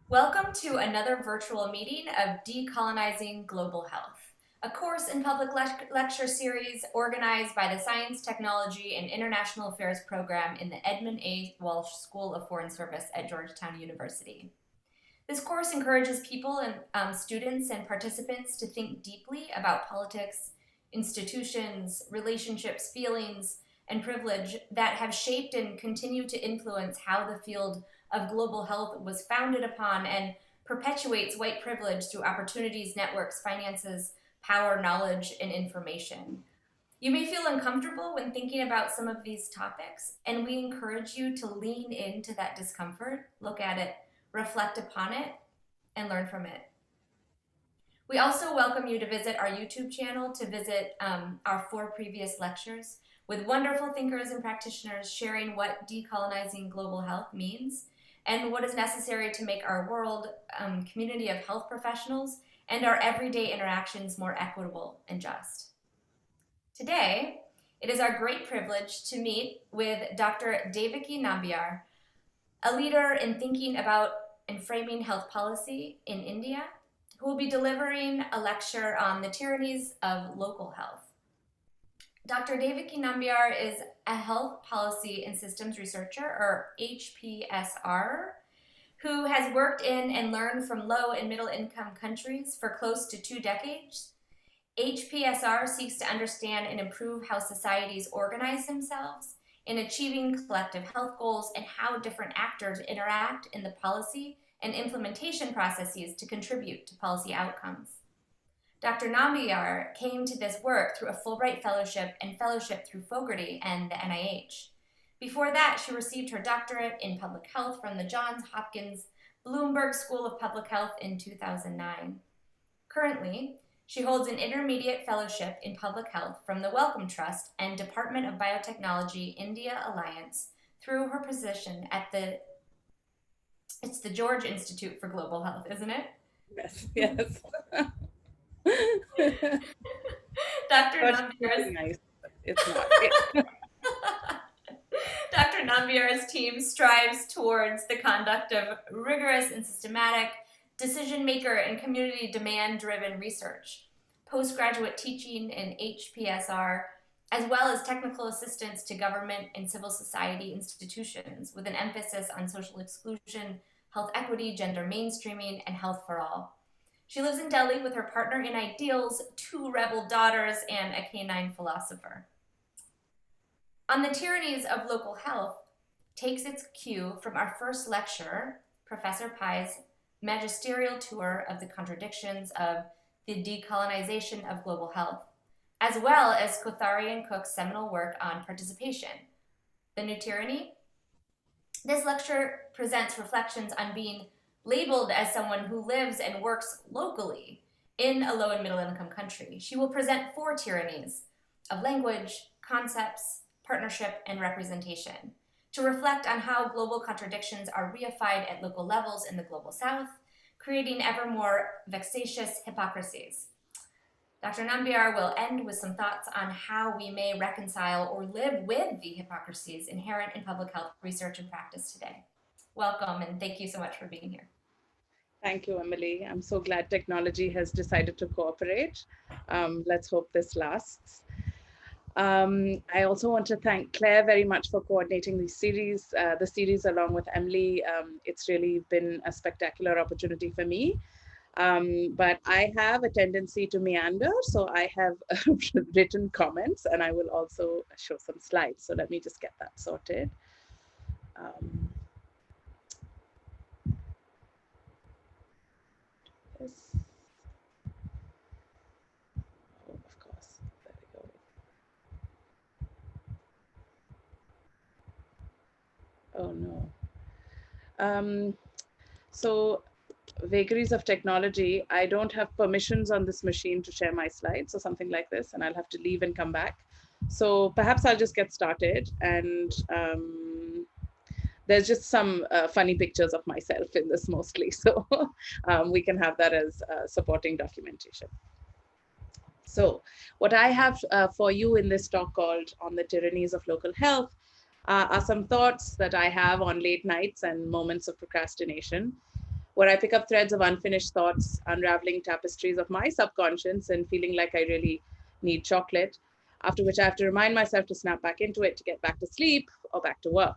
Welcome to another virtual meeting of Decolonizing Global Health, a course and public lecture series organized by the Science, Technology, and International Affairs program in the Edmund A. Walsh School of Foreign Service at Georgetown University. This course encourages people and students and participants to think deeply about politics, institutions, relationships, feelings, and privilege that have shaped and continue to influence how the field of global health was founded upon and perpetuates white privilege through opportunities, networks, finances, power, knowledge, and information. You may feel uncomfortable when thinking about some of these topics, and we encourage you to lean into that discomfort, look at it, reflect upon it, and learn from it. We also welcome you to visit our YouTube channel to visit our 4 previous lectures with wonderful thinkers and practitioners sharing what decolonizing global health means and what is necessary to make our world community of health professionals and our everyday interactions more equitable and just. Today, it is our great privilege to meet with Dr. Devaki Nambiar, a leader in thinking about and framing health policy in India, who will be delivering a lecture on the tyrannies of local health. Dr. Devaki Nambiar is a health policy and systems researcher, or HPSR, who has worked in and learned from low and middle income countries for close to 2 decades. HPSR seeks to understand and improve how societies organize themselves in achieving collective health goals and how different actors interact in the policy and implementation processes to contribute to policy outcomes. Dr. Nambiar came to this work through a Fulbright Fellowship and fellowship through Fogarty and the NIH. Before that, she received her doctorate in public health from the Johns Hopkins Bloomberg School of Public Health in 2009. Currently, she holds an intermediate fellowship in public health from the Wellcome Trust and Department of Biotechnology India Alliance through her position at it's the George Institute for Global Health, isn't it? Yes, yes. Dr. But Nambiar's nice. It's not. Dr. Nambiar's team strives towards the conduct of rigorous and systematic decision maker and community demand driven research, postgraduate teaching in HPSR, as well as technical assistance to government and civil society institutions with an emphasis on social exclusion, health equity, gender mainstreaming, and health for all. She lives in Delhi with her partner in ideals, 2 rebel daughters, and a canine philosopher. On the tyrannies of local health takes its cue from our first lecture, Professor Pai's magisterial tour of the contradictions of the decolonization of global health, as well as Kothari and Cook's seminal work on participation. The New Tyranny? This lecture presents reflections on being labeled as someone who lives and works locally in a low and middle income country. She will present 4 tyrannies of language, concepts, partnership, and representation to reflect on how global contradictions are reified at local levels in the global south, creating ever more vexatious hypocrisies. Dr. Nambiar will end with some thoughts on how we may reconcile or live with the hypocrisies inherent in public health research and practice today. Welcome, and thank you so much for being here. Thank you, Emily. I'm so glad technology has decided to cooperate. Let's hope this lasts. I also want to thank Claire very much for coordinating the series along with Emily. It's really been a spectacular opportunity for me. But I have a tendency to meander, so I have written comments and I will also show some slides. So let me just get that sorted. Yes. Oh, of course, there we go. Oh no. So vagaries of technology, I don't have permissions on this machine to share my slides or something like this, and I'll have to leave and come back. So perhaps I'll just get started. And there's just some funny pictures of myself in this mostly. So we can have that as supporting documentation. So what I have for you in this talk called On the Tyrannies of Local Health are some thoughts that I have on late nights and moments of procrastination. where I pick up threads of unfinished thoughts, unraveling tapestries of my subconscious and feeling like I really need chocolate, after which I have to remind myself to snap back into it to get back to sleep or back to work.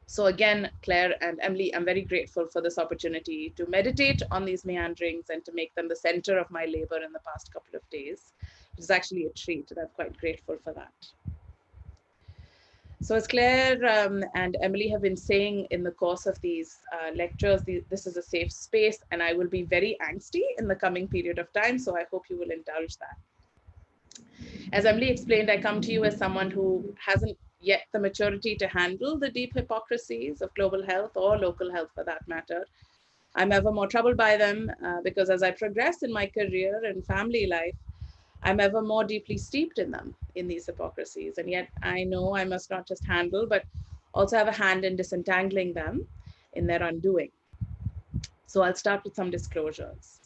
So again, Claire and Emily, I'm very grateful for this opportunity to meditate on these meanderings and to make them the center of my labor in the past couple of days. It is actually a treat, and I'm quite grateful for that. So as Claire and Emily have been saying in the course of these lectures, this is a safe space, and I will be very angsty in the coming period of time, so I hope you will indulge that. As Emily explained, I come to you as someone who hasn't yet the maturity to handle the deep hypocrisies of global health or local health for that matter. I'm ever more troubled by them because as I progress in my career and family life, I'm ever more deeply steeped in them, in these hypocrisies. And yet I know I must not just handle, but also have a hand in disentangling them in their undoing. So I'll start with some disclosures.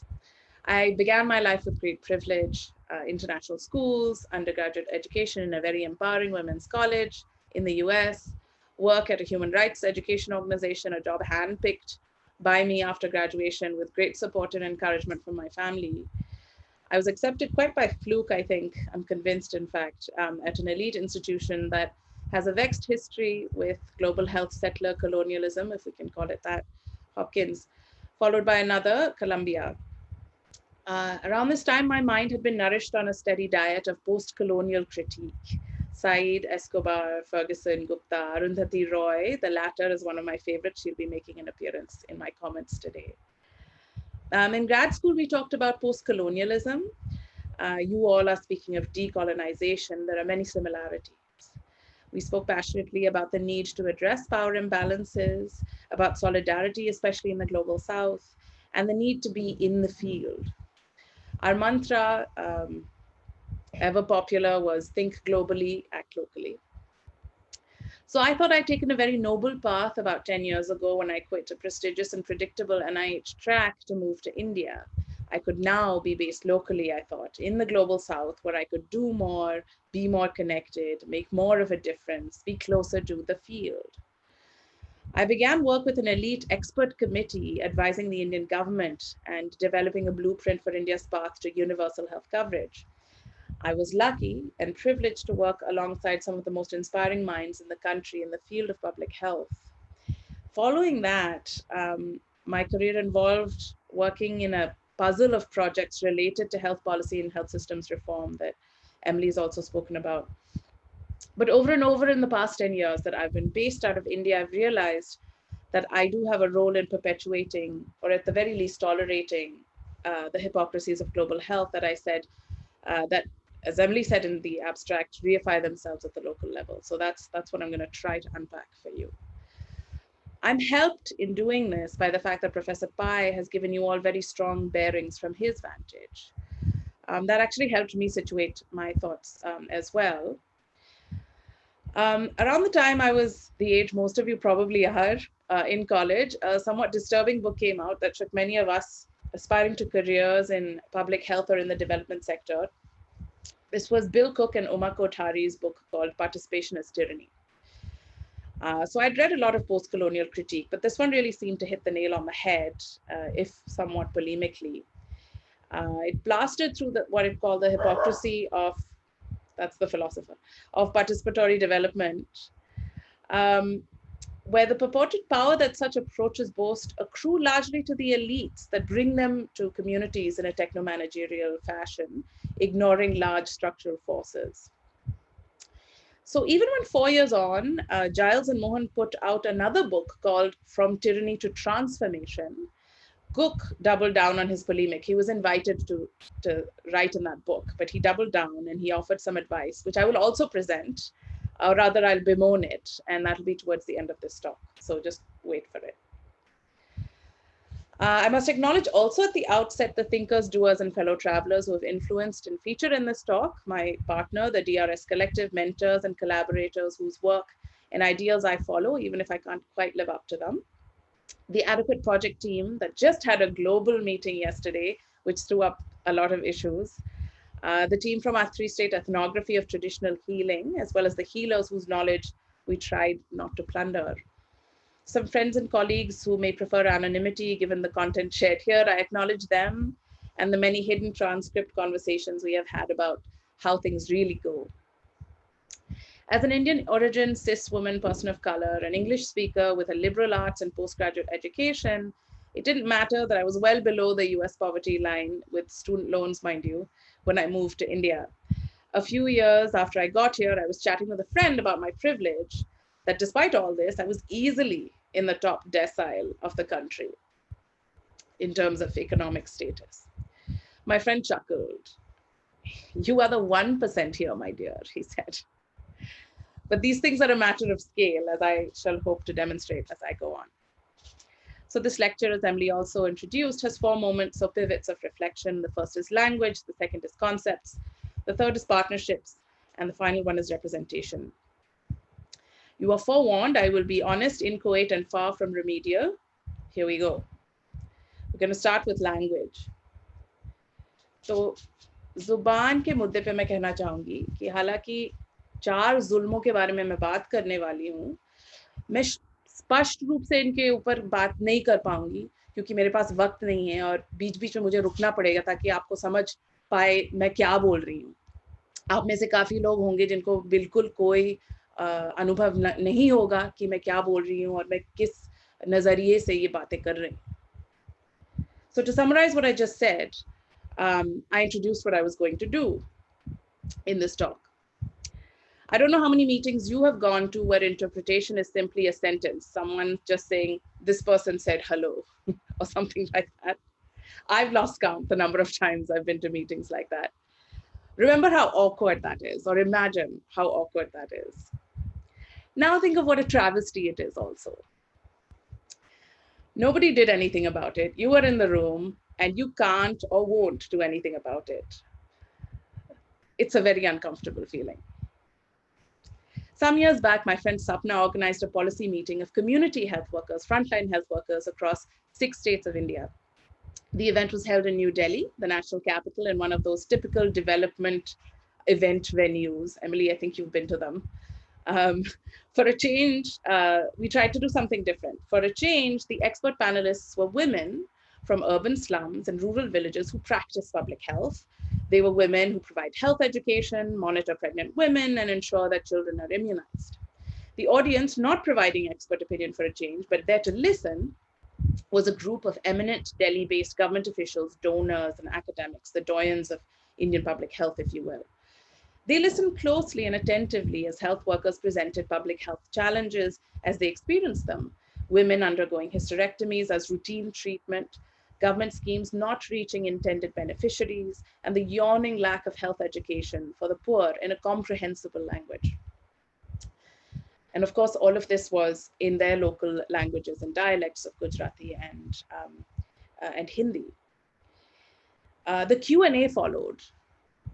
I began my life with great privilege, international schools, undergraduate education in a very empowering women's college in the US, work at a human rights education organization, a job handpicked by me after graduation with great support and encouragement from my family. I was accepted quite by fluke, I think, I'm convinced, in fact, at an elite institution that has a vexed history with global health settler colonialism, if we can call it that, Hopkins, followed by another, Columbia. Around this time, my mind had been nourished on a steady diet of post-colonial critique. Said, Escobar, Ferguson, Gupta, Arundhati Roy, the latter is one of my favorites. She'll be making an appearance in my comments today. In grad school, we talked about post-colonialism. You all are speaking of decolonization. There are many similarities. We spoke passionately about the need to address power imbalances, about solidarity, especially in the global south, and the need to be in the field. Our mantra, ever popular, was think globally, act locally. So I thought I'd taken a very noble path about 10 years ago when I quit a prestigious and predictable NIH track to move to India. I could now be based locally, I thought, in the global south, where I could do more, be more connected, make more of a difference, be closer to the field. I began work with an elite expert committee advising the Indian government and developing a blueprint for India's path to universal health coverage. I was lucky and privileged to work alongside some of the most inspiring minds in the country in the field of public health. Following that, my career involved working in a puzzle of projects related to health policy and health systems reform that Emily's also spoken about. But over and over in the past 10 years that I've been based out of India, I've realized that I do have a role in perpetuating, or at the very least tolerating, the hypocrisies of global health that I said, that, as Emily said in the abstract, reify themselves at the local level. So that's what I'm going to try to unpack for you. I'm helped in doing this by the fact that Professor Pai has given you all very strong bearings from his vantage. That actually helped me situate my thoughts as well. Around the time I was the age most of you probably are in college, a somewhat disturbing book came out that shook many of us aspiring to careers in public health or in the development sector. This was Bill Cook and Uma Kothari's book called Participationist, Tyranny. So I'd read a lot of post-colonial critique, but this one really seemed to hit the nail on the head, if somewhat polemically. It blasted through what it called the hypocrisy of, that's the philosopher, of participatory development, where the purported power that such approaches boast accrue largely to the elites that bring them to communities in a techno-managerial fashion, ignoring large structural forces. So even when 4 years on, Giles and Mohan put out another book called From Tyranny to Transformation, Cook doubled down on his polemic. He was invited to write in that book, but he doubled down and he offered some advice, which I will also present, or rather I'll bemoan it, and that'll be towards the end of this talk. So just wait for it. I must acknowledge also at the outset the thinkers, doers, and fellow travelers who have influenced and featured in this talk, my partner, the DRS Collective, mentors and collaborators whose work and ideals I follow, even if I can't quite live up to them. The Adequate Project team that just had a global meeting yesterday, which threw up a lot of issues. The team from our 3-state ethnography of traditional healing, as well as the healers whose knowledge we tried not to plunder. Some friends and colleagues who may prefer anonymity given the content shared here, I acknowledge them and the many hidden transcript conversations we have had about how things really go. As an Indian origin, cis woman, person of color, an English speaker with a liberal arts and postgraduate education, it didn't matter that I was well below the US poverty line with student loans, mind you, when I moved to India. A few years after I got here, I was chatting with a friend about my privilege, that despite all this, I was easily in the top decile of the country in terms of economic status. My friend chuckled. "You are the 1% here, my dear," he said. But these things are a matter of scale, as I shall hope to demonstrate as I go on. So this lecture, as Emily also introduced, has 4 moments or pivots of reflection. The first is language, the second is concepts, the third is partnerships, and the final one is representation. You are forewarned, I will be honest, inchoate, and far from remedial. Here we go. We're going to start with language. तो जुबान के मुद्दे पे मैं कहना चाहूँगी कि हालांकि 4 जुल्मों के बारे में मैं बात करने वाली हूँ, मैं स्पष्ट रूप से इनके ऊपर बात नहीं कर पाऊंगी क्योंकि मेरे पास वक्त नहीं है और बीच-बीच में मुझे रुकना पड़ेगा ताकि आपको समझ पाए मैं क्या बोल रही हूँ। आप में से काफ़ी लोग होंगे जिनको बिल्कुल कोई अनुभव नहीं होगा कि मैं क्या बोल रही हूँ और मैं किस नज़रिए से ये बातें कर रही हूँ। So to summarize what I just said, I introduced what I was going to do in this talk. I don't know how many meetings you have gone to where interpretation is simply a sentence, someone just saying, "This person said hello," or something like that. I've lost count the number of times I've been to meetings like that. Remember how awkward that is, or imagine how awkward that is. Now think of what a travesty it is also. Nobody did anything about it. You were in the room and you can't or won't do anything about it. It's a very uncomfortable feeling. Some years back, my friend Sapna organized a policy meeting of community health workers, frontline health workers across 6 states of India. The event was held in New Delhi, the national capital, in one of those typical development event venues. Emily, I think you've been to them. For a change, we tried to do something different. For a change, the expert panelists were women from urban slums and rural villages who practice public health. They were women who provide health education, monitor pregnant women, and ensure that children are immunized. The audience, not providing expert opinion for a change, but there to listen, was a group of eminent Delhi-based government officials, donors, and academics, the doyens of Indian public health, if you will. They listened closely and attentively as health workers presented public health challenges as they experienced them. Women undergoing hysterectomies as routine treatment, government schemes not reaching intended beneficiaries, and the yawning lack of health education for the poor in a comprehensible language. And of course, all of this was in their local languages and dialects of Gujarati and Hindi. The Q&A followed,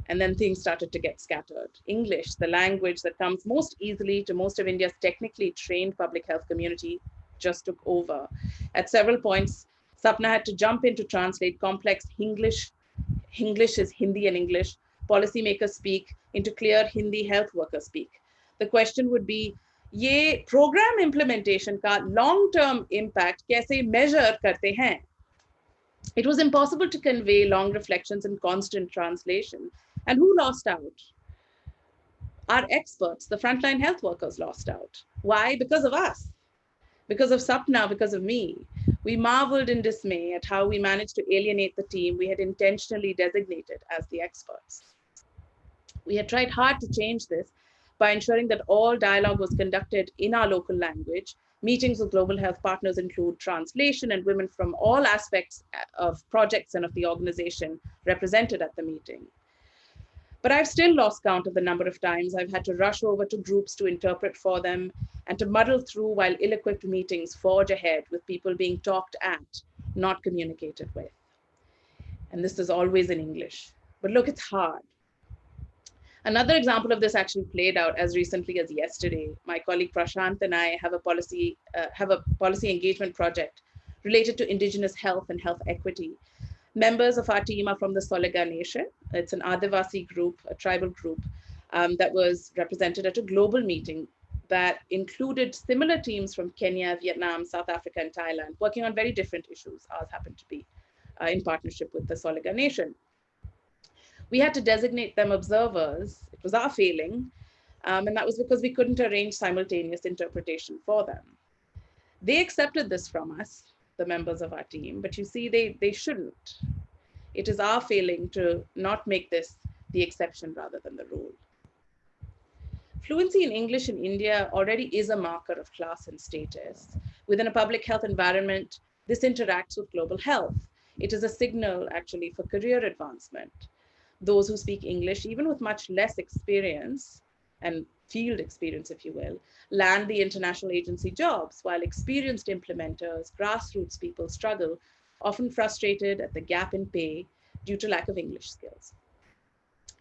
and then things started to get scattered. English, the language that comes most easily to most of India's technically trained public health community, just took over. At several points, Sapna had to jump in to translate complex English is Hindi and English, policymakers speak, into clear Hindi health workers speak. The question would be, ये program implementation का long-term impact कैसे measure करते हैं? It was impossible to convey long reflections in constant translation. And who lost out? Our experts, the frontline health workers, lost out. Why? Because of us. Because of Sapna, because of me. We marveled in dismay at how we managed to alienate the team we had intentionally designated as the experts. We had tried hard to change this by ensuring that all dialogue was conducted in our local language. Meetings with global health partners include translation and women from all aspects of projects and of the organization represented at the meeting. But I've still lost count of the number of times I've had to rush over to groups to interpret for them and to muddle through while ill-equipped meetings forge ahead with people being talked at, not communicated with. And this is always in English. But look, it's hard. Another example of this actually played out as recently as yesterday. My colleague Prashant and I have a policy engagement project related to indigenous health and health equity. Members of our team are from the Solega Nation. It's an Adivasi group, a tribal group that was represented at a global meeting that included similar teams from Kenya, Vietnam, South Africa, and Thailand, working on very different issues. Ours happened to be in partnership with the Soliga Nation. We had to designate them observers. It was our failing, and that was because we couldn't arrange simultaneous interpretation for them. They accepted this from us, the members of our team, but you see, they shouldn't. It is our failing to not make this the exception rather than the rule. Fluency in English in India already is a marker of class and status. Within a public health environment, this interacts with global health. It is a signal, actually, for career advancement. Those who speak English, even with much less experience and field experience, if you will, land the international agency jobs, while experienced implementers, grassroots people struggle, often frustrated at the gap in pay due to lack of English skills.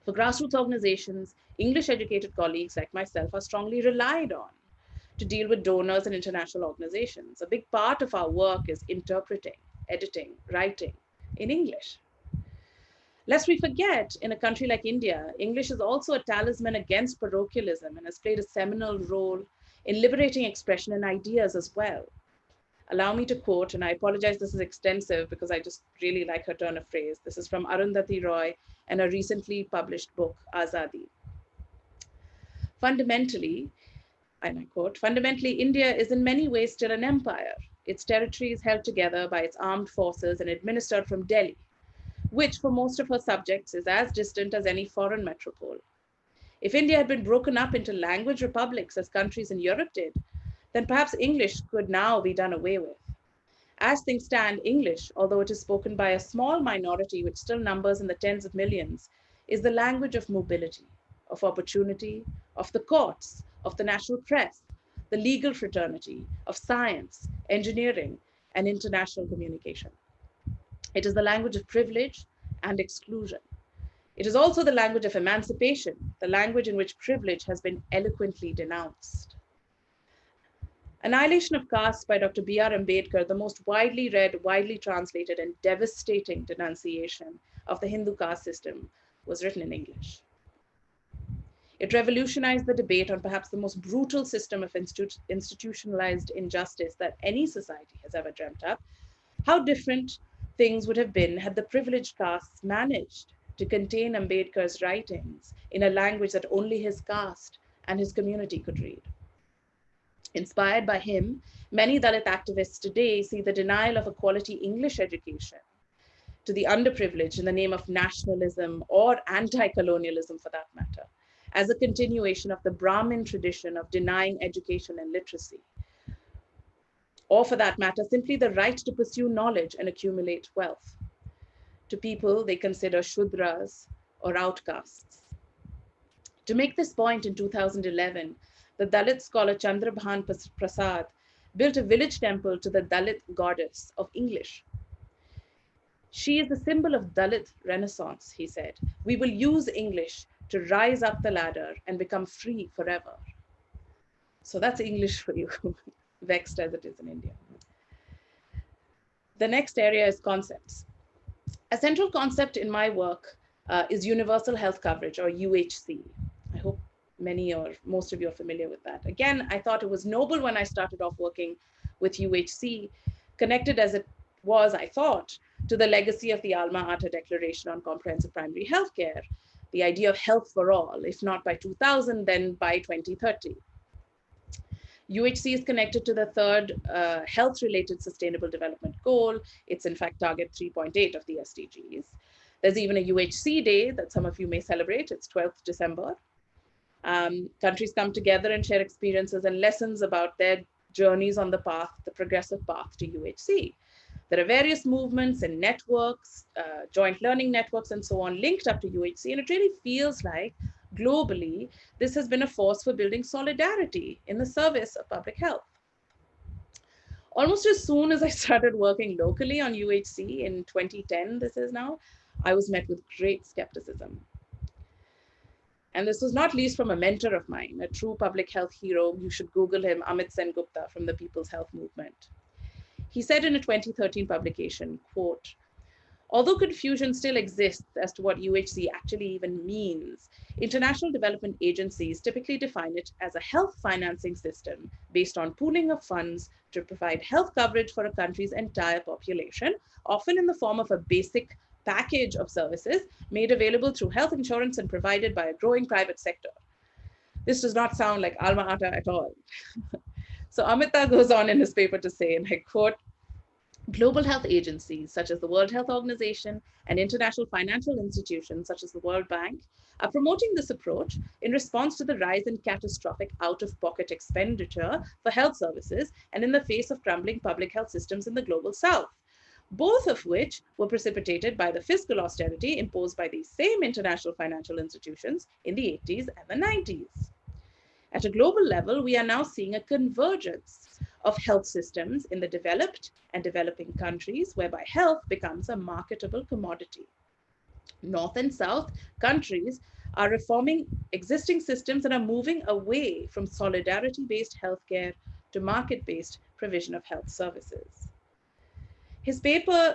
For grassroots organizations, English-educated colleagues like myself are strongly relied on to deal with donors and international organizations. A big part of our work is interpreting, editing, writing in English. Lest we forget, in a country like India, English is also a talisman against parochialism and has played a seminal role in liberating expression and ideas as well. Allow me to quote, and I apologize, this is extensive because I just really like her turn of phrase. This is from Arundhati Roy and a recently published book, Azadi. Fundamentally, and I quote, fundamentally, India is in many ways still an empire. Its territory is held together by its armed forces and administered from Delhi, which for most of her subjects is as distant as any foreign metropole. If India had been broken up into language republics as countries in Europe did, then perhaps English could now be done away with. As things stand, English, although it is spoken by a small minority which still numbers in the tens of millions, is the language of mobility, of opportunity, of the courts, of the national press, the legal fraternity, of science, engineering, and international communication. It is the language of privilege and exclusion. It is also the language of emancipation, the language in which privilege has been eloquently denounced. Annihilation of Caste by Dr. B.R. Ambedkar, the most widely read, widely translated, and devastating denunciation of the Hindu caste system, was written in English. It revolutionized the debate on perhaps the most brutal system of institutionalized injustice that any society has ever dreamt up. How different things would have been had the privileged castes managed to contain Ambedkar's writings in a language that only his caste and his community could read. Inspired by him, many Dalit activists today see the denial of a quality English education to the underprivileged in the name of nationalism or anti-colonialism for that matter, as a continuation of the Brahmin tradition of denying education and literacy, or for that matter, simply the right to pursue knowledge and accumulate wealth, to people they consider Shudras or outcasts. To make this point, in 2011, the Dalit scholar Chandrabhan Prasad built a village temple to the Dalit goddess of English. She is the symbol of Dalit Renaissance, he said. We will use English to rise up the ladder and become free forever. So that's English for you, vexed as it is in India. The next area is concepts. A central concept in my work is universal health coverage, or UHC. I hope many or most of you are familiar with that. Again, I thought it was noble when I started off working with UHC, connected as it was, I thought, to the legacy of the Alma Ata Declaration on Comprehensive Primary Healthcare, the idea of health for all, if not by 2000, then by 2030. UHC is connected to the third health-related sustainable development goal. It's in fact target 3.8 of the SDGs. There's even a UHC day that some of you may celebrate. It's 12th December. Countries come together and share experiences and lessons about their journeys on the path, the progressive path to UHC. There are various movements and networks, joint learning networks and so on linked up to UHC, and it really feels like globally, this has been a force for building solidarity in the service of public health. Almost as soon as I started working locally on UHC in 2010, this is now, I was met with great skepticism. And this was not least from a mentor of mine, a true public health hero. You should Google him, Amit Sen Gupta from the People's Health Movement. He said in a 2013 publication, quote, Although confusion still exists as to what UHC actually even means, international development agencies typically define it as a health financing system based on pooling of funds to provide health coverage for a country's entire population, often in the form of a basic package of services made available through health insurance and provided by a growing private sector. This does not sound like alma mater at all. So Amita goes on in his paper to say, and I quote, global health agencies such as the World Health Organization and international financial institutions such as the World Bank are promoting this approach in response to the rise in catastrophic out-of-pocket expenditure for health services and in the face of crumbling public health systems in the global south, both of which were precipitated by the fiscal austerity imposed by these same international financial institutions in the 80s and the 90s. At a global level, we are now seeing a convergence of health systems in the developed and developing countries, whereby health becomes a marketable commodity. North and South countries are reforming existing systems and are moving away from solidarity-based healthcare to market-based provision of health services. His paper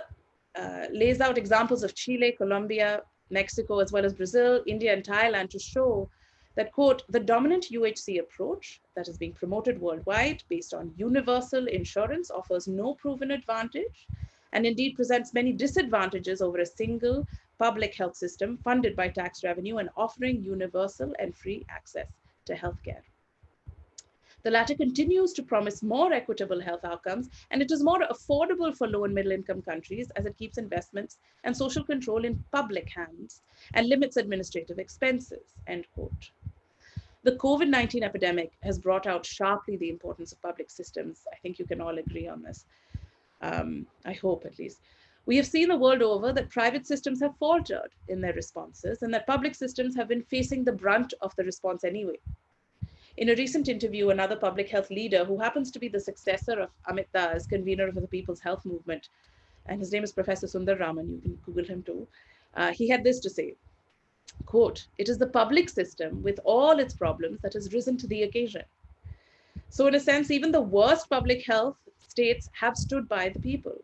lays out examples of Chile, Colombia, Mexico, as well as Brazil, India, and Thailand to show that, quote, the dominant UHC approach that is being promoted worldwide based on universal insurance offers no proven advantage and indeed presents many disadvantages over a single public health system funded by tax revenue and offering universal and free access to healthcare. The latter continues to promise more equitable health outcomes, and it is more affordable for low and middle income countries as it keeps investments and social control in public hands and limits administrative expenses, end quote. The COVID-19 epidemic has brought out sharply the importance of public systems. I think you can all agree on this. I hope at least. We have seen the world over that private systems have faltered in their responses and that public systems have been facing the brunt of the response anyway. In a recent interview, another public health leader who happens to be the successor of Amit Das as convener of the People's Health Movement, and his name is Professor Sundar Raman, you can Google him too, he had this to say, quote, it is the public system with all its problems that has risen to the occasion. So in a sense, even the worst public health states have stood by the people.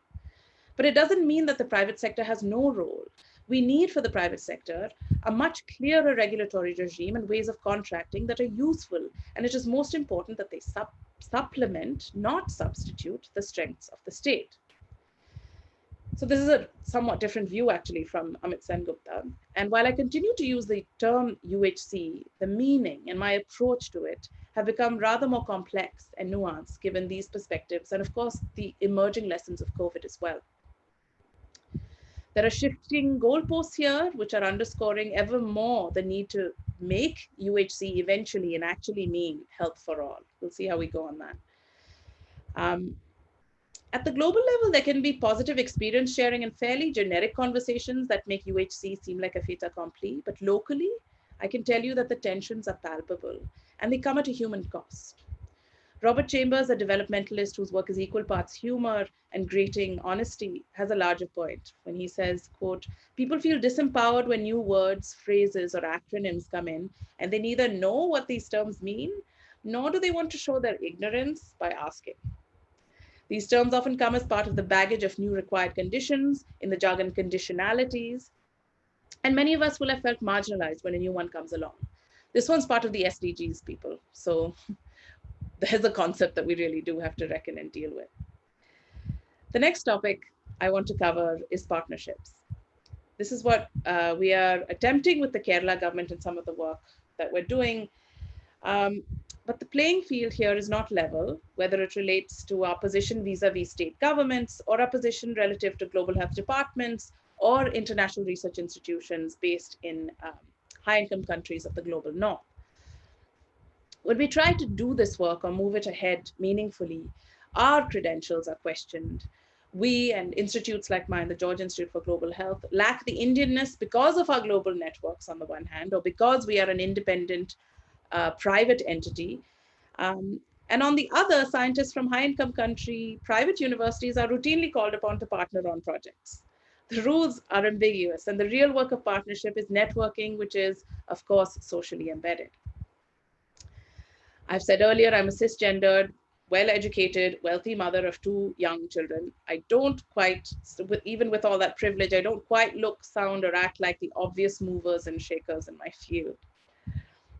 But it doesn't mean that the private sector has no role. We need for the private sector a much clearer regulatory regime and ways of contracting that are useful. And it is most important that they supplement, not substitute, the strengths of the state. So this is a somewhat different view actually from Amit Sen Gupta. And while I continue to use the term UHC, the meaning and my approach to it have become rather more complex and nuanced given these perspectives and of course the emerging lessons of COVID as well. There are shifting goalposts here, which are underscoring ever more the need to make UHC eventually and actually mean health for all. We'll see how we go on that. At the global level, there can be positive experience sharing and fairly generic conversations that make UHC seem like a fait accompli. But locally, I can tell you that the tensions are palpable and they come at a human cost. Robert Chambers, a developmentalist whose work is equal parts humor and grating honesty, has a larger point when he says, quote, people feel disempowered when new words, phrases, or acronyms come in, and they neither know what these terms mean, nor do they want to show their ignorance by asking. These terms often come as part of the baggage of new required conditions, in the jargon conditionalities, and many of us will have felt marginalized when a new one comes along. This one's part of the SDGs, people. So there's a concept that we really do have to reckon and deal with. The next topic I want to cover is partnerships. This is what we are attempting with the Kerala government and some of the work that we're doing. But the playing field here is not level, whether it relates to our position vis-a-vis state governments or our position relative to global health departments or international research institutions based in high-income countries of the global north. When we try to do this work or move it ahead meaningfully, our credentials are questioned. We and institutes like mine, the George Institute for Global Health, lack the Indianness because of our global networks on the one hand, or because we are an independent private entity. And on the other, scientists from high-income country, private universities are routinely called upon to partner on projects. The rules are ambiguous, and the real work of partnership is networking, which is, of course, socially embedded. I've said earlier, I'm a cisgendered, well-educated, wealthy mother of 2 young children. I don't quite, even with all that privilege, I don't quite look, sound, or act like the obvious movers and shakers in my field.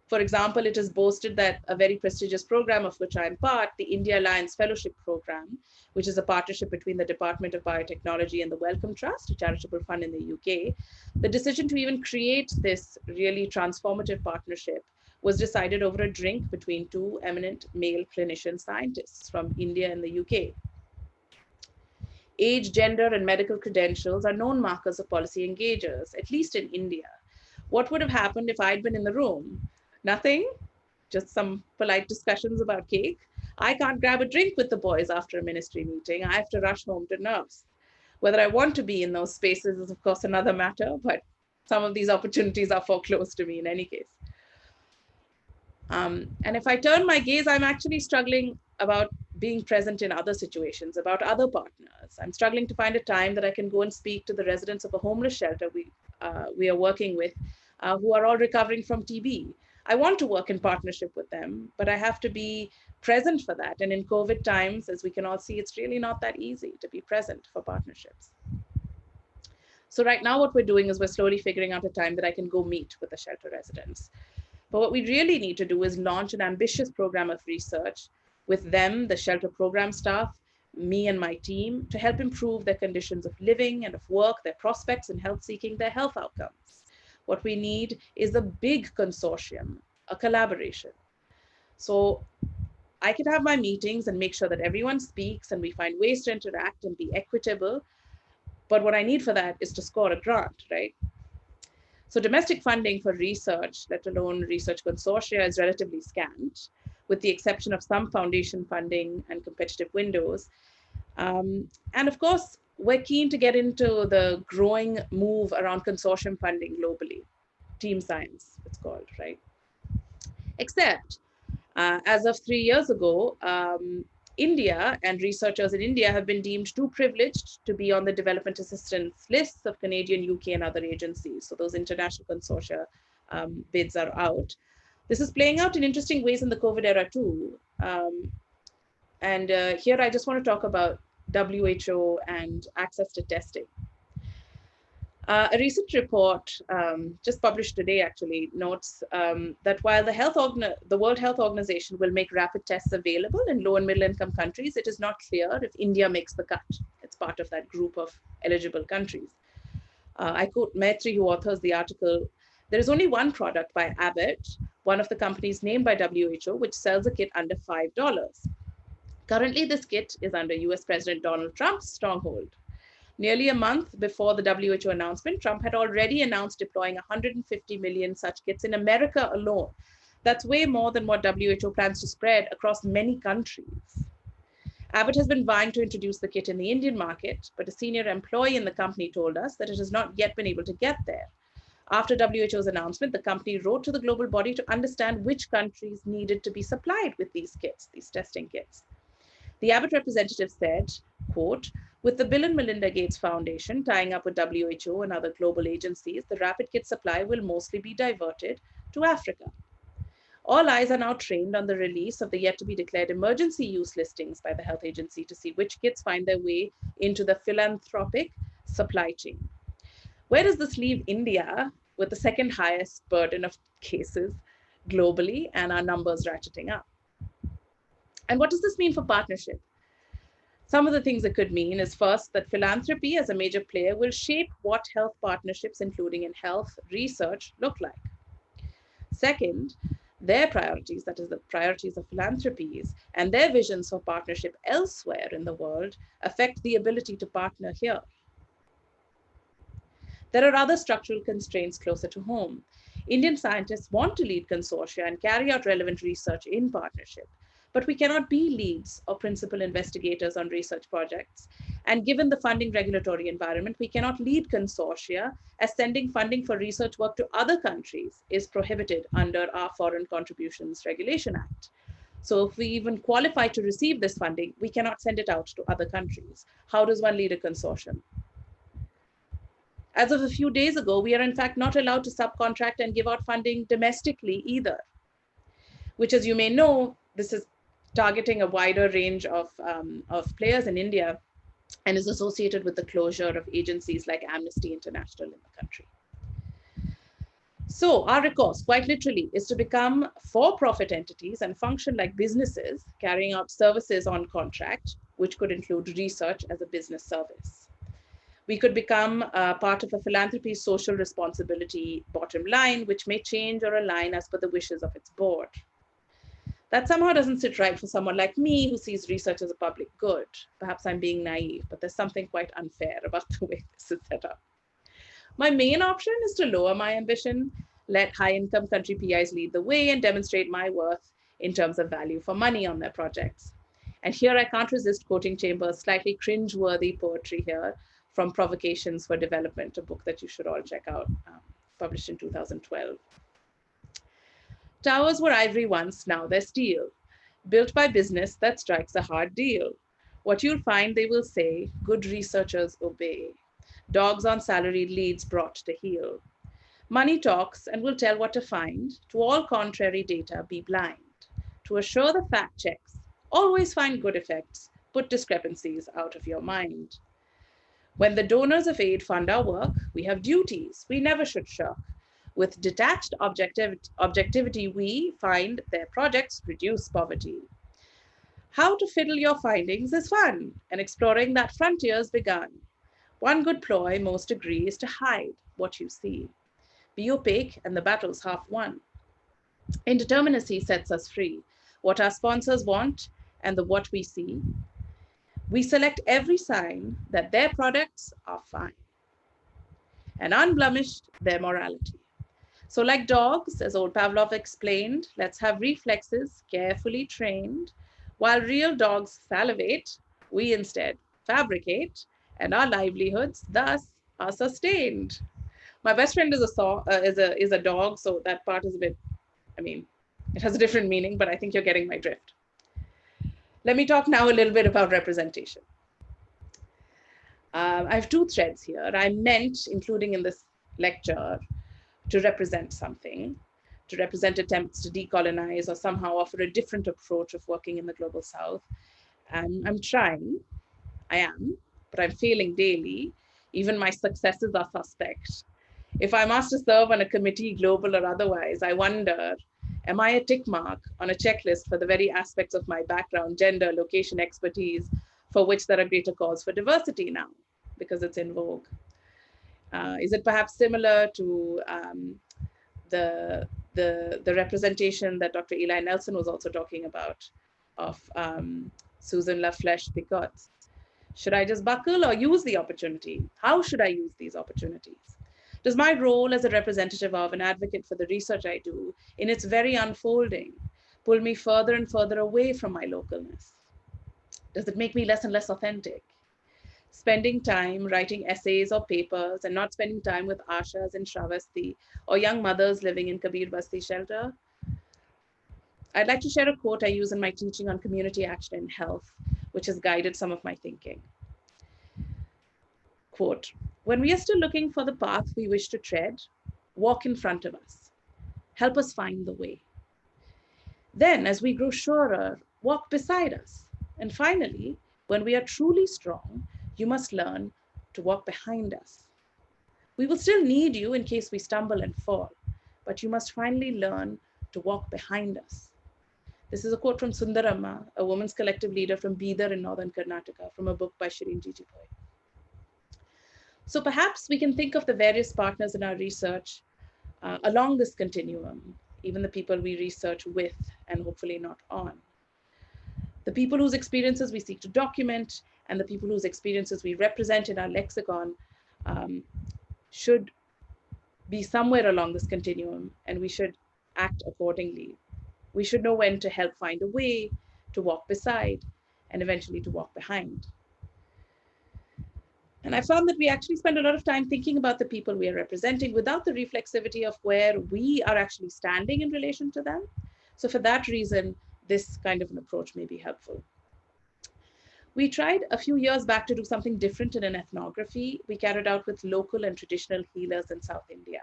For example, it is boasted that a very prestigious program of which I am part, the India Alliance Fellowship Program, which is a partnership between the Department of Biotechnology and the Wellcome Trust, a charitable fund in the UK, the decision to even create this really transformative partnership was decided over a drink between 2 eminent male clinician scientists from India and the UK. Age, gender, and medical credentials are known markers of policy engagers, at least in India. What would have happened if I'd been in the room? Nothing, just some polite discussions about cake. I can't grab a drink with the boys after a ministry meeting. I have to rush home to nurse. Whether I want to be in those spaces is, of course, another matter, but some of these opportunities are foreclosed to me in any case. And if I turn my gaze, I'm actually struggling about being present in other situations, about other partners. I'm struggling to find a time that I can go and speak to the residents of a homeless shelter we are working with, who are all recovering from TB. I want to work in partnership with them, but I have to be present for that. And in COVID times, as we can all see, it's really not that easy to be present for partnerships. So right now what we're doing is we're slowly figuring out a time that I can go meet with the shelter residents. But what we really need to do is launch an ambitious program of research with them, the shelter program staff, me and my team, to help improve their conditions of living and of work, their prospects in health seeking, their health outcomes. What we need is a big consortium, a collaboration. So I can have my meetings and make sure that everyone speaks and we find ways to interact and be equitable. But what I need for that is to score a grant, right? So domestic funding for research, let alone research consortia, is relatively scant, with the exception of some foundation funding and competitive windows. And of course, we're keen to get into the growing move around consortium funding globally. Team science, it's called, right? Except, as of 3 years ago, India and researchers in India have been deemed too privileged to be on the development assistance lists of Canadian, UK, and other agencies. So those international consortia bids are out. This is playing out in interesting ways in the COVID era too. And here I just want to talk about WHO and access to testing. A recent report, just published today actually, notes that while the World Health Organization will make rapid tests available in low and middle income countries, it is not clear if India makes the cut. It's part of that group of eligible countries. I quote Maitri, who authors the article, "There is only one product by Abbott, one of the companies named by WHO, which sells a kit under $5. Currently, this kit is under US President Donald Trump's stronghold. Nearly a month before the WHO announcement, Trump had already announced deploying 150 million such kits in America alone. That's way more than what WHO plans to spread across many countries. Abbott has been vying to introduce the kit in the Indian market, but a senior employee in the company told us that it has not yet been able to get there. After WHO's announcement, the company wrote to the global body to understand which countries needed to be supplied with these kits, these testing kits. The Abbott representative said, quote, "With the Bill and Melinda Gates Foundation tying up with WHO and other global agencies, the rapid kit supply will mostly be diverted to Africa. All eyes are now trained on the release of the yet to be declared emergency use listings by the health agency to see which kits find their way into the philanthropic supply chain." Where does this leave India with the second highest burden of cases globally and our numbers ratcheting up? And what does this mean for partnership? Some of the things it could mean is first, that philanthropy as a major player will shape what health partnerships, including in health research, look like. Second, their priorities, that is the priorities of philanthropies, and their visions for partnership elsewhere in the world affect the ability to partner here. There are other structural constraints closer to home. Indian scientists want to lead consortia and carry out relevant research in partnership, but we cannot be leads or principal investigators on research projects. And given the funding regulatory environment, we cannot lead consortia, as sending funding for research work to other countries is prohibited under our Foreign Contributions Regulation Act. So if we even qualify to receive this funding, we cannot send it out to other countries. How does one lead a consortium? As of a few days ago, we are in fact not allowed to subcontract and give out funding domestically either, which, as you may know, this is targeting a wider range of players in India, and is associated with the closure of agencies like Amnesty International in the country. So our recourse, quite literally, is to become for-profit entities and function like businesses carrying out services on contract, which could include research as a business service. We could become part of a philanthropy's social responsibility bottom line, which may change or align as per the wishes of its board. That somehow doesn't sit right for someone like me who sees research as a public good. Perhaps I'm being naive, but there's something quite unfair about the way this is set up. My main option is to lower my ambition, let high-income country PIs lead the way, and demonstrate my worth in terms of value for money on their projects. And here I can't resist quoting Chambers' slightly cringe-worthy poetry here from Provocations for Development, a book that you should all check out, published in 2012. Towers were ivory once, now they're steel, built by business that strikes a hard deal. What you'll find, they will say, good researchers obey. Dogs on salaried leads brought to heel. Money talks and will tell what to find. To all contrary data, be blind. To assure the fact checks, always find good effects. Put discrepancies out of your mind. When the donors of aid fund our work, we have duties we never should shirk. With detached objectivity, we find their projects reduce poverty. How to fiddle your findings is fun, and exploring that frontier's begun. One good ploy, most agree, is to hide what you see. Be opaque, and the battle's half won. Indeterminacy sets us free. What our sponsors want and the what we see. We select every sign that their products are fine and unblemished their morality. So like dogs, as old Pavlov explained, let's have reflexes carefully trained. While real dogs salivate, we instead fabricate, and our livelihoods thus are sustained. My best friend is a dog, so that part is a bit, it has a different meaning, but I think you're getting my drift. Let me talk now a little bit about representation. I have two threads here. I meant, including in this lecture, to represent something, to represent attempts to decolonize or somehow offer a different approach of working in the global South. And I'm trying, I am, but I'm failing daily. Even my successes are suspect. If I'm asked to serve on a committee, global or otherwise, I wonder, am I a tick mark on a checklist for the very aspects of my background, gender, location, expertise, for which there are greater calls for diversity now, because it's in vogue? Is it perhaps similar to the representation that Dr. Eli Nelson was also talking about of Susan LaFlèche Picot's? Should I just buckle or use the opportunity? How should I use these opportunities? Does my role as a representative of an advocate for the research I do, in its very unfolding, pull me further and further away from my localness? Does it make me less and less authentic? Spending time writing essays or papers and not spending time with Ashas in Shravasti or young mothers living in Kabir Basti shelter? I'd like to share a quote I use in my teaching on community action in health, which has guided some of my thinking. Quote, when we are still looking for the path we wish to tread, walk in front of us. Help us find the way. Then, as we grow surer, walk beside us. And finally, when we are truly strong, you must learn to walk behind us. We will still need you in case we stumble and fall, but you must finally learn to walk behind us. This is a quote from Sundaramma, a women's collective leader from Bidar in northern Karnataka, from a book by Shireen Jijiboy. So perhaps we can think of the various partners in our research along this continuum, even the people we research with and hopefully not on. The people whose experiences we seek to document and the people whose experiences we represent in our lexicon should be somewhere along this continuum, and we should act accordingly. We should know when to help find a way, to walk beside, and eventually to walk behind. And I found that we actually spend a lot of time thinking about the people we are representing without the reflexivity of where we are actually standing in relation to them. So for that reason, this kind of an approach may be helpful. We tried a few years back to do something different in an ethnography we carried out with local and traditional healers in South India.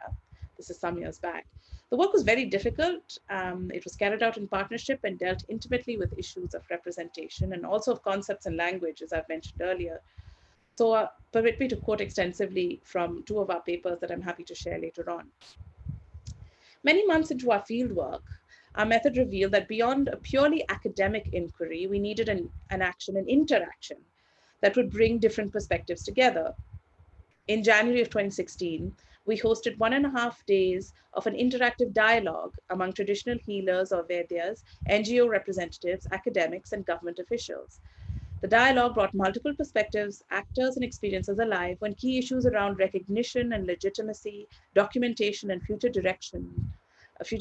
This is some years back. The work was very difficult. It was carried out in partnership and dealt intimately with issues of representation and also of concepts and language, as I've mentioned earlier. So permit me to quote extensively from two of our papers that I'm happy to share later on. Many months into our fieldwork, our method revealed that beyond a purely academic inquiry, we needed an action, an interaction that would bring different perspectives together. In January of 2016, we hosted 1.5 days of an interactive dialogue among traditional healers or Vedyas, NGO representatives, academics, and government officials. The dialogue brought multiple perspectives, actors, and experiences alive when key issues around recognition and legitimacy, documentation, and future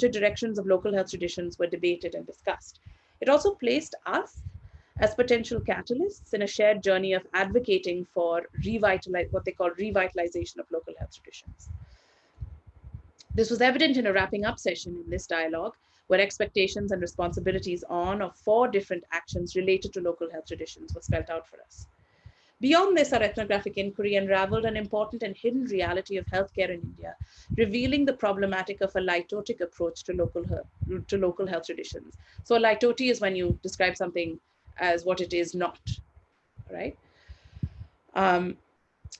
directions of local health traditions were debated and discussed. It also placed us as potential catalysts in a shared journey of advocating for what they call revitalization of local health traditions. This was evident in a wrapping up session in this dialogue, where expectations and responsibilities on or for different actions related to local health traditions were spelled out for us. Beyond this, our ethnographic inquiry unraveled an important and hidden reality of healthcare in India, revealing the problematic of a litotic approach to local health traditions. So a litoti is when you describe something as what it is not, right?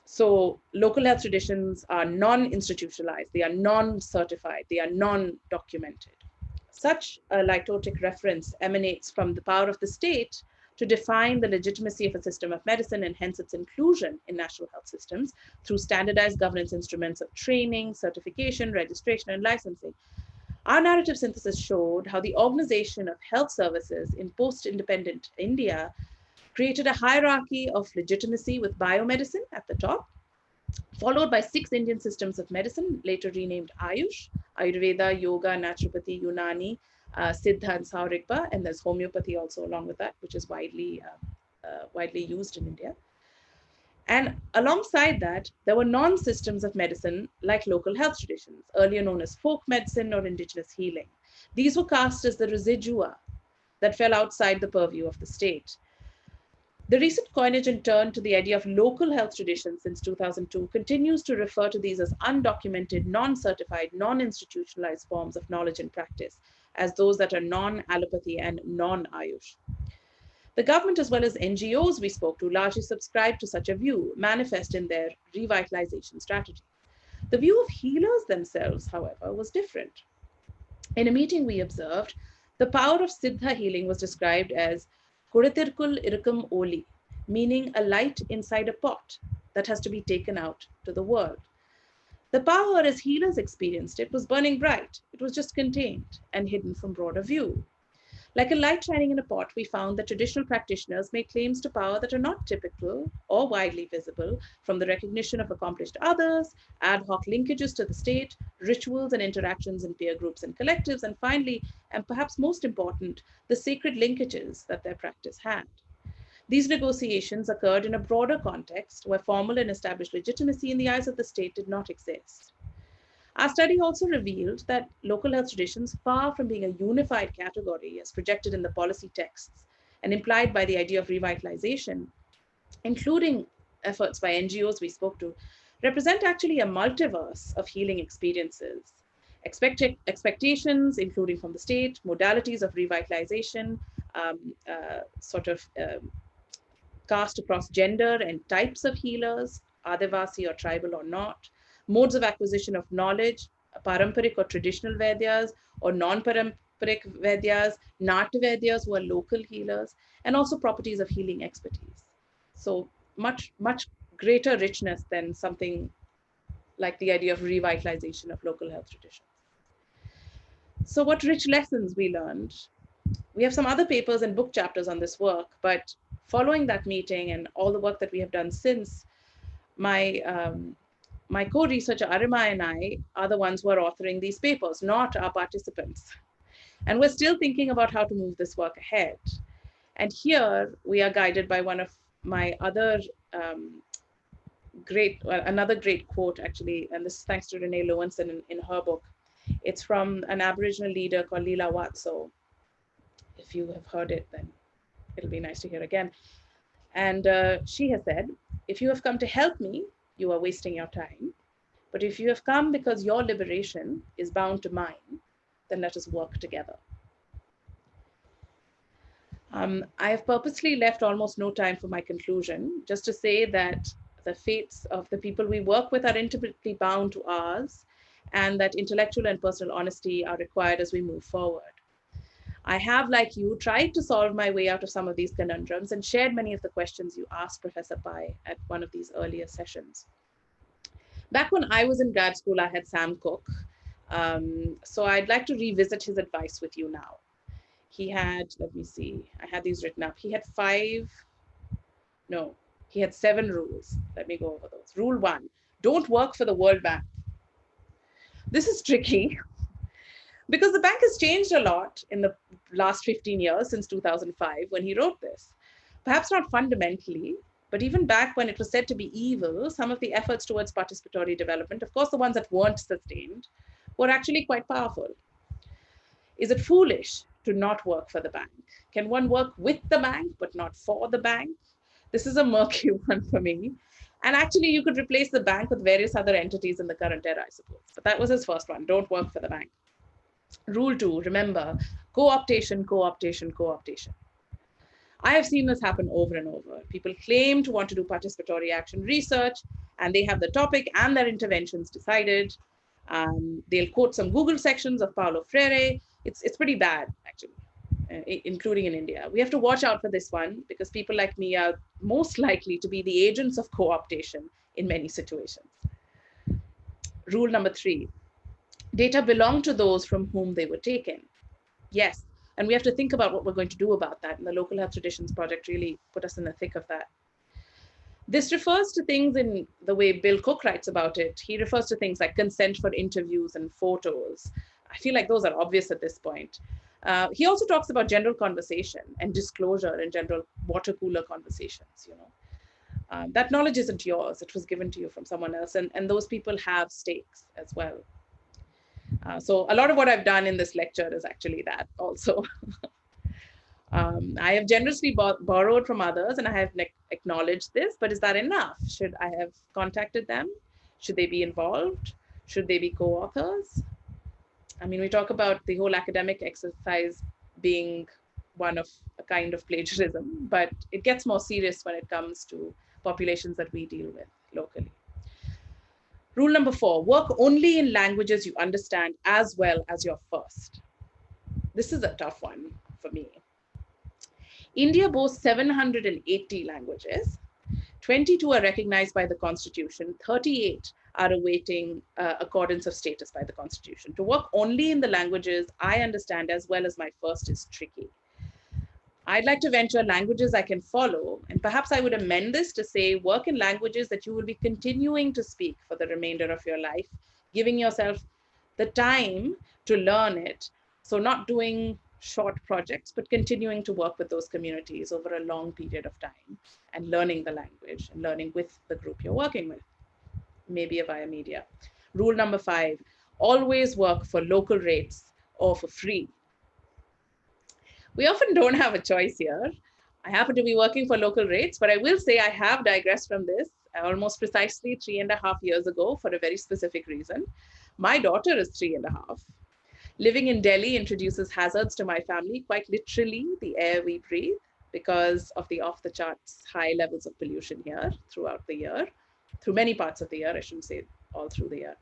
So local health traditions are non-institutionalized, they are non-certified, they are non-documented. Such a litotic reference emanates from the power of the state to define the legitimacy of a system of medicine and hence its inclusion in national health systems through standardized governance instruments of training, certification, registration, and licensing. Our narrative synthesis showed how the organization of health services in post-independent India created a hierarchy of legitimacy with biomedicine at the top, followed by 6 Indian systems of medicine, later renamed Ayush, Ayurveda, Yoga, Naturopathy, Unani, Siddha, and Saurigpa, and there's homeopathy also along with that, which is widely used in India. And alongside that, there were non-systems of medicine like local health traditions, earlier known as folk medicine or indigenous healing. These were cast as the residua that fell outside the purview of the state. The recent coinage and turn to the idea of local health traditions since 2002 continues to refer to these as undocumented, non-certified, non-institutionalized forms of knowledge and practice, as those that are non-allopathy and non-Ayush. The government, as well as NGOs we spoke to, largely subscribe to such a view, manifest in their revitalization strategy. The view of healers themselves, however, was different. In a meeting we observed, the power of Siddha healing was described as Kuritirkul Irkam Oli, meaning a light inside a pot that has to be taken out to the world. The power, as healers experienced it, was burning bright. It was just contained and hidden from broader view. Like a light shining in a pot, we found that traditional practitioners made claims to power that are not typical or widely visible, from the recognition of accomplished others, ad hoc linkages to the state, rituals and interactions in peer groups and collectives, and finally, and perhaps most important, the sacred linkages that their practice had. These negotiations occurred in a broader context where formal and established legitimacy in the eyes of the state did not exist. Our study also revealed that local health traditions, far from being a unified category as projected in the policy texts and implied by the idea of revitalization, including efforts by NGOs we spoke to, represent actually a multiverse of healing experiences, expectations, including from the state, modalities of revitalization, cast across gender and types of healers, Adivasi or tribal or not, modes of acquisition of knowledge, paramparic or traditional Vedyas or non-paramparic Vedyas, Nat Vedyas who are local healers, and also properties of healing expertise. So much greater richness than something like the idea of revitalization of local health traditions. So what rich lessons we learned. We have some other papers and book chapters on this work, but following that meeting and all the work that we have done since, my co-researcher Arima and I are the ones who are authoring these papers, not our participants. And we're still thinking about how to move this work ahead. And here we are guided by one of my other another great quote actually, and this is thanks to Renee Lowenson in her book. It's from an Aboriginal leader called Leela Watso. If you have heard it, then it'll be nice to hear again. And she has said, if you have come to help me, you are wasting your time. But if you have come because your liberation is bound to mine, then let us work together. I have purposely left almost no time for my conclusion, just to say that the fates of the people we work with are intimately bound to ours, and that intellectual and personal honesty are required as we move forward. I have, like you, tried to solve my way out of some of these conundrums and shared many of the questions you asked Professor Pai at one of these earlier sessions. Back when I was in grad school, I had Sam Cooke. So I'd like to revisit his advice with you now. He had, let me see, I had these written up. He had he had 7 rules. Let me go over those. Rule 1, don't work for the World Bank. This is tricky because the bank has changed a lot in the last 15 years since 2005 when he wrote this. Perhaps not fundamentally, but even back when it was said to be evil, some of the efforts towards participatory development, of course, the ones that weren't sustained, were actually quite powerful. Is it foolish to not work for the bank? Can one work with the bank, but not for the bank? This is a murky one for me. And actually, you could replace the bank with various other entities in the current era, I suppose. But that was his first one, don't work for the bank. Rule 2, remember, co-optation, co-optation, co-optation. I have seen this happen over and over. People claim to want to do participatory action research, and they have the topic and their interventions decided. They'll quote some Google sections of Paulo Freire. It's pretty bad, actually, including in India. We have to watch out for this one because people like me are most likely to be the agents of co-optation in many situations. Rule number 3, data belong to those from whom they were taken. Yes, and we have to think about what we're going to do about that. And the Local Health Traditions Project really put us in the thick of that. This refers to things in the way Bill Cook writes about it. He refers to things like consent for interviews and photos. I feel like those are obvious at this point. He also talks about general conversation and disclosure and general water cooler conversations, you know. That knowledge isn't yours. It was given to you from someone else. And those people have stakes as well. So a lot of what I've done in this lecture is actually that also. I have generously borrowed from others and I have acknowledged this, but is that enough? Should I have contacted them? Should they be involved? Should they be co-authors? I mean, we talk about the whole academic exercise being one of a kind of plagiarism, but it gets more serious when it comes to populations that we deal with locally. Rule number 4, work only in languages you understand as well as your first. This is a tough one for me. India boasts 780 languages. 22 are recognized by the Constitution. 38 are awaiting accordance of status by the Constitution. To work only in the languages I understand as well as my first is tricky. I'd like to venture languages I can follow, and perhaps I would amend this to say work in languages that you will be continuing to speak for the remainder of your life, giving yourself the time to learn it. So not doing short projects, but continuing to work with those communities over a long period of time and learning the language and learning with the group you're working with, maybe via media. Rule number 5, always work for local rates or for free. We often don't have a choice here. I happen to be working for local rates, but I will say I have digressed from this almost precisely 3.5 years ago for a very specific reason. My daughter is 3.5. Living in Delhi introduces hazards to my family, quite literally the air we breathe, because of the off-the-charts high levels of pollution here throughout the year, through many parts of the year, I shouldn't say all through the year.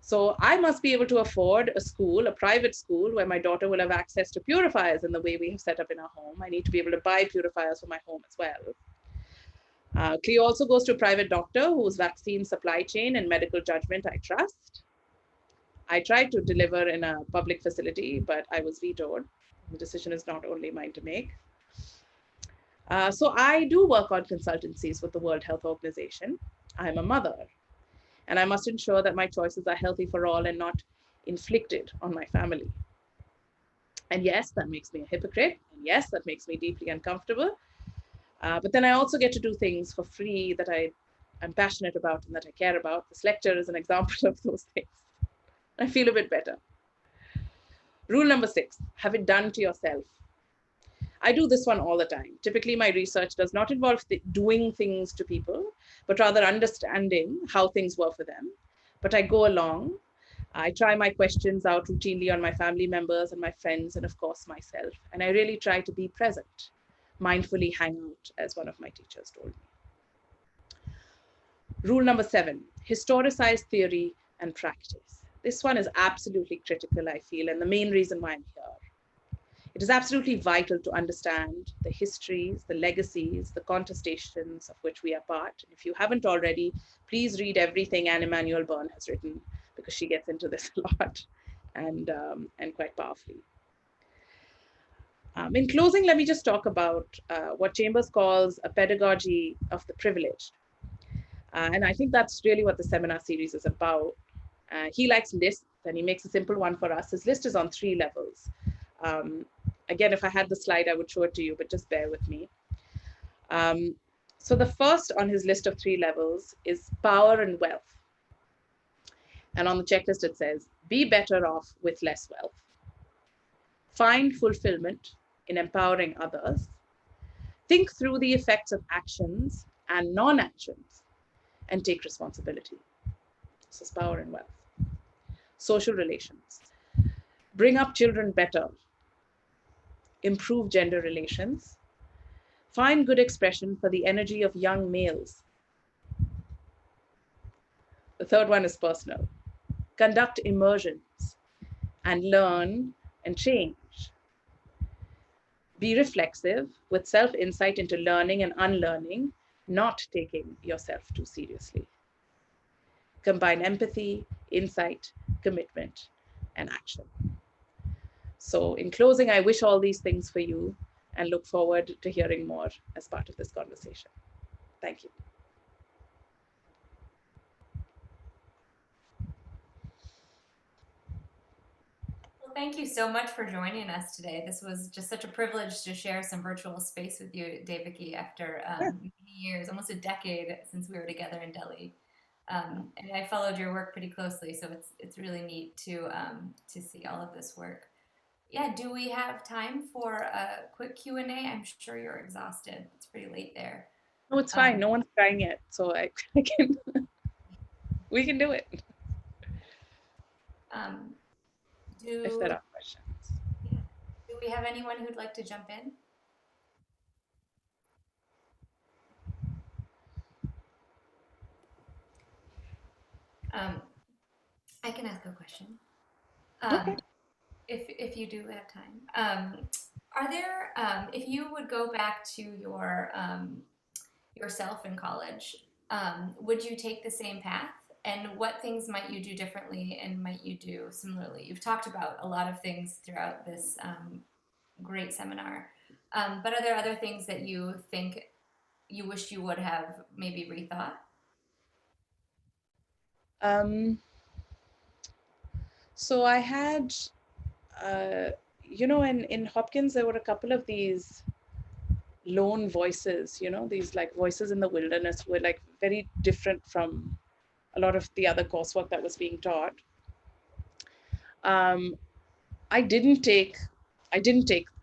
So I must be able to afford a school, a private school, where my daughter will have access to purifiers in the way we have set up in our home. I need to be able to buy purifiers for my home as well. Cleo also goes to a private doctor whose vaccine supply chain and medical judgment I trust. I tried to deliver in a public facility, but I was vetoed. The decision is not only mine to make. So I do work on consultancies with the World Health Organization. I'm a mother. And I must ensure that my choices are healthy for all and not inflicted on my family. And yes, that makes me a hypocrite. And yes, that makes me deeply uncomfortable. But then I also get to do things for free that I'm passionate about and that I care about. This lecture is an example of those things. I feel a bit better. Rule number 6, have it done to yourself. I do this one all the time. Typically, my research does not involve doing things to people, but rather understanding how things work for them. But I go along. I try my questions out routinely on my family members and my friends, and of course myself. And I really try to be present, mindfully hang out, as one of my teachers told me. Rule number 7, historicize theory and practice. This one is absolutely critical, I feel, and the main reason why I'm here. It is absolutely vital to understand the histories, the legacies, the contestations of which we are part. And if you haven't already, please read everything Anne Emanuel Byrne has written, because she gets into this a lot and quite powerfully. In closing, let me just talk about what Chambers calls a pedagogy of the privileged. And I think that's really what the seminar series is about. He likes lists, and he makes a simple one for us. His list is on 3 levels. Again, if I had the slide, I would show it to you, but just bear with me. So the first on his list of 3 levels is power and wealth. And on the checklist, it says, be better off with less wealth. Find fulfillment in empowering others. Think through the effects of actions and non-actions, and take responsibility. This is power and wealth. Social relations. Bring up children better. Improve gender relations. Find good expression for the energy of young males. The third one is personal. Conduct immersions and learn and change. Be reflexive with self-insight into learning and unlearning, not taking yourself too seriously. Combine empathy, insight, commitment, and action. So in closing, I wish all these things for you and look forward to hearing more as part of this conversation. Thank you. Well, thank you so much for joining us today. This was just such a privilege to share some virtual space with you, Devaki, after many years, almost a decade since we were together in Delhi. And I followed your work pretty closely, so it's really neat to see all of this work. Yeah, do we have time for a quick Q&A? I'm sure you're exhausted. It's pretty late there. No, it's fine. No one's trying yet, so I can. We can do it. If there are questions. Yeah. Do we have anyone who'd like to jump in? I can ask a question. Okay. If you do have time. Are there, if you would go back to yourself in college, would you take the same path? And what things might you do differently and might you do similarly? You've talked about a lot of things throughout this great seminar, but are there other things that you think you wish you would have maybe rethought? So I had, in Hopkins, there were a couple of these lone voices, these like voices in the wilderness were like very different from a lot of the other coursework that was being taught. I didn't take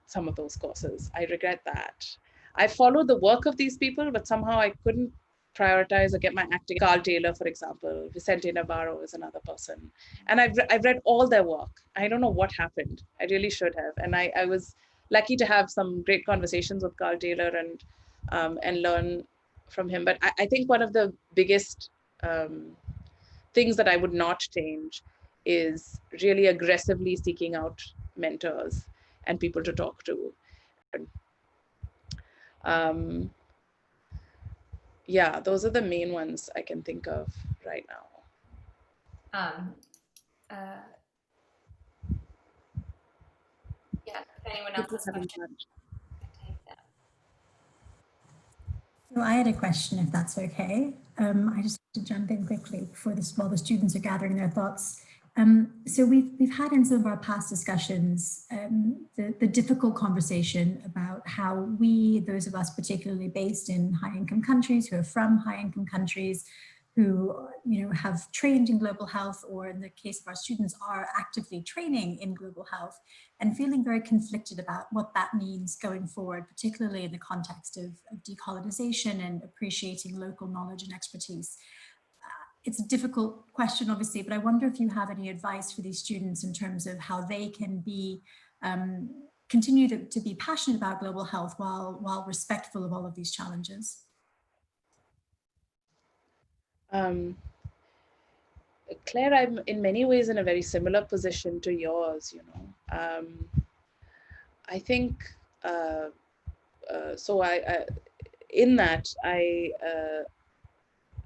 some of those courses. I regret that. I followed the work of these people, but somehow I couldn't prioritize or get my acting. Carl Taylor, for example, Vicente Navarro is another person. And I've read all their work. I don't know what happened. I really should have. And I was lucky to have some great conversations with Carl Taylor and learn from him. But I think one of the biggest things that I would not change is really aggressively seeking out mentors and people to talk to. Yeah, those are the main ones I can think of right now. Yeah, if anyone else has questions. So I had a question, if that's okay. I just have to jump in quickly while the students are gathering their thoughts. So we've had in some of our past discussions the difficult conversation about how we, those of us particularly based in high-income countries, who are from high-income countries, who have trained in global health, or in the case of our students are actively training in global health, and feeling very conflicted about what that means going forward, particularly in the context of decolonization and appreciating local knowledge and expertise. it's a difficult question, obviously, but I wonder if you have any advice for these students in terms of how they can be continue to be passionate about global health while respectful of all of these challenges. Claire, I'm in many ways in a very similar position to yours, you know. I think, so in that,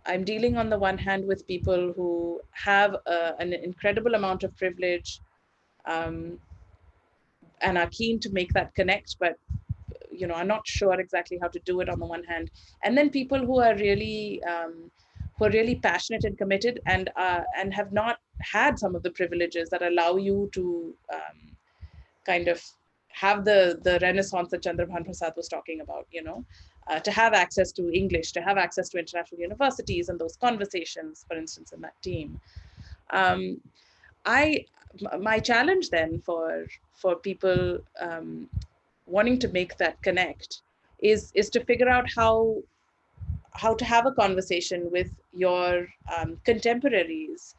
I'm dealing on the one hand with people who have an incredible amount of privilege and are keen to make that connect, but you know, are not sure exactly how to do it on the one hand. And then people who are really passionate and committed and have not had some of the privileges that allow you to kind of have the renaissance that Chandrabhan Prasad was talking about, you know, to have access to English, to have access to international universities and those conversations, for instance, in that team. My challenge then for people wanting to make that connect is to figure out how to have a conversation with your contemporaries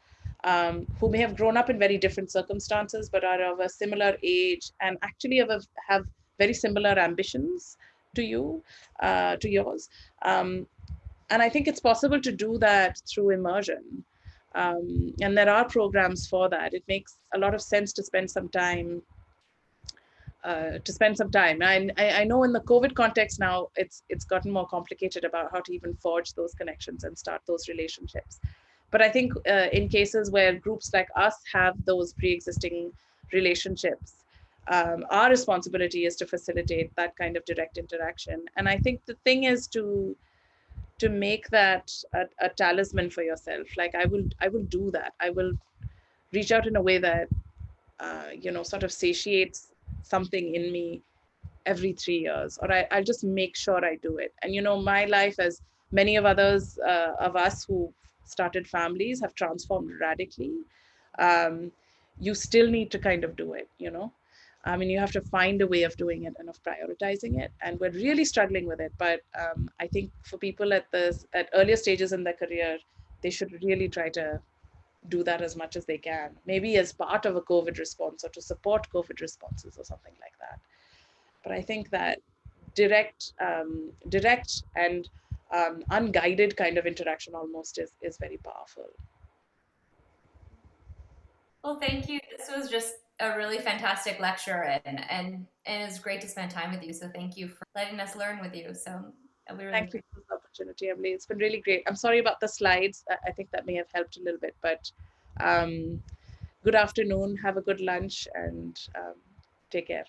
who may have grown up in very different circumstances, but are of a similar age and actually have very similar ambitions to you, to yours. And I think it's possible to do that through immersion. And there are programs for that. It makes a lot of sense to spend some time I know in the COVID context now, it's gotten more complicated about how to even forge those connections and start those relationships. But I think in cases where groups like us have those pre-existing relationships, our responsibility is to facilitate that kind of direct interaction. And I think the thing is to make that a talisman for yourself. Like I will do that. I will reach out in a way that you know, sort of satiates something in me every 3 years, or I'll just make sure I do it. And you know, my life, as many of others of us who started families, have transformed radically. You still need to kind of do it, you know. I mean, you have to find a way of doing it and of prioritizing it, and we're really struggling with it. But I think for people at earlier stages in their career, they should really try to do that as much as they can, maybe as part of a COVID response or to support COVID responses or something like that. But I think that direct and unguided kind of interaction almost is very powerful. Well, thank you. This was just a really fantastic lecture, and it's great to spend time with you. So thank you for letting us learn with you. So thank you for this opportunity, Emily. It's been really great. I'm sorry about the slides. I think that may have helped a little bit, but good afternoon. Have a good lunch and take care.